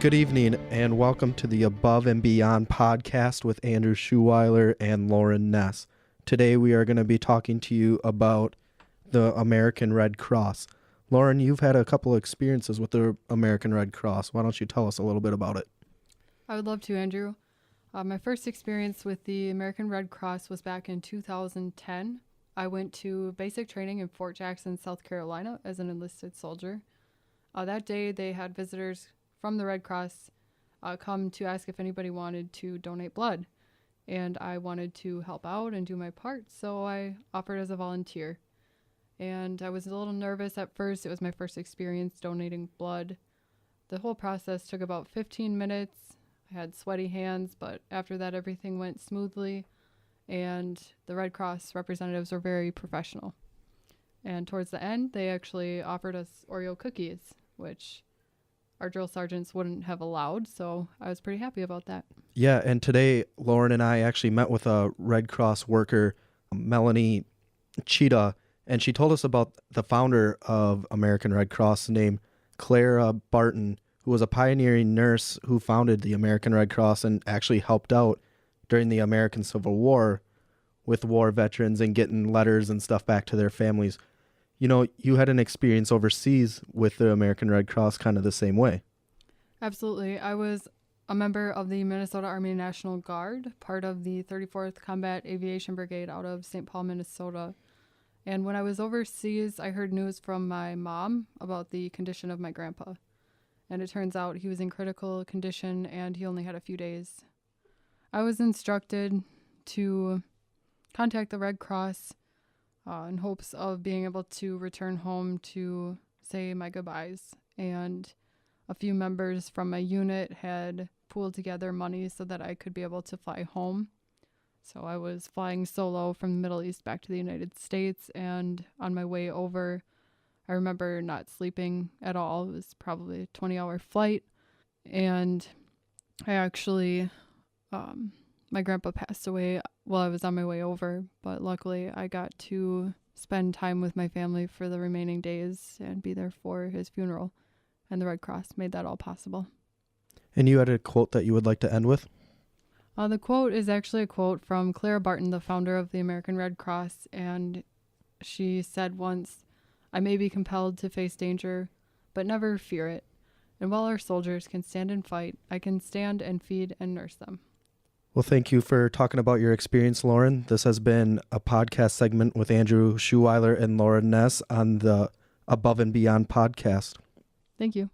Good evening and welcome to the Above and Beyond podcast with Andrew Schouweiler and Lauren Ness. Today we are going to be talking to you about the American Red Cross. Lauren, you've had a couple of experiences with the American Red Cross. Why don't you tell us a little bit about it? I would love to, Andrew. My first experience with the American Red Cross was back in 2010. I went to basic training in Fort Jackson, South Carolina as an enlisted soldier. That day they had visitors from the Red Cross come to ask if anybody wanted to donate blood. And I wanted to help out and do my part, so I offered as a volunteer. And I was a little nervous at first. It was my first experience donating blood. The whole process took about 15 minutes. I had sweaty hands, but after that everything went smoothly, and the Red Cross representatives were very professional. And towards the end, they actually offered us Oreo cookies, which our drill sergeants wouldn't have allowed, so I was pretty happy about that. Yeah, and today Lauren and I actually met with a Red Cross worker, Melanie Cheetah, and she told us about the founder of American Red Cross named Clara Barton, who was a pioneering nurse who founded the American Red Cross and actually helped out during the American Civil War with war veterans and getting letters and stuff back to their families. You know, you had an experience overseas with the American Red Cross kind of the same way. Absolutely. I was a member of the Minnesota Army National Guard, part of the 34th Combat Aviation Brigade out of St. Paul, Minnesota. And when I was overseas, I heard news from my mom about the condition of my grandpa. And it turns out he was in critical condition and he only had a few days. I was instructed to contact the Red Cross in hopes of being able to return home to say my goodbyes. And a few members from my unit had pooled together money so that I could be able to fly home. So I was flying solo from the Middle East back to the United States, and on my way over, I remember not sleeping at all. It was probably a 20-hour flight, and I actually, my grandpa passed away while I was on my way over, but luckily I got to spend time with my family for the remaining days and be there for his funeral, and the Red Cross made that all possible. And you had a quote that you would like to end with? The quote is actually a quote from Clara Barton, the founder of the American Red Cross, and she said once, "I may be compelled to face danger, but never fear it. And while our soldiers can stand and fight, I can stand and feed and nurse them." Well, thank you for talking about your experience, Lauren. This has been a podcast segment with Andrew Schouweiler and Lauren Ness on the Above and Beyond podcast. Thank you.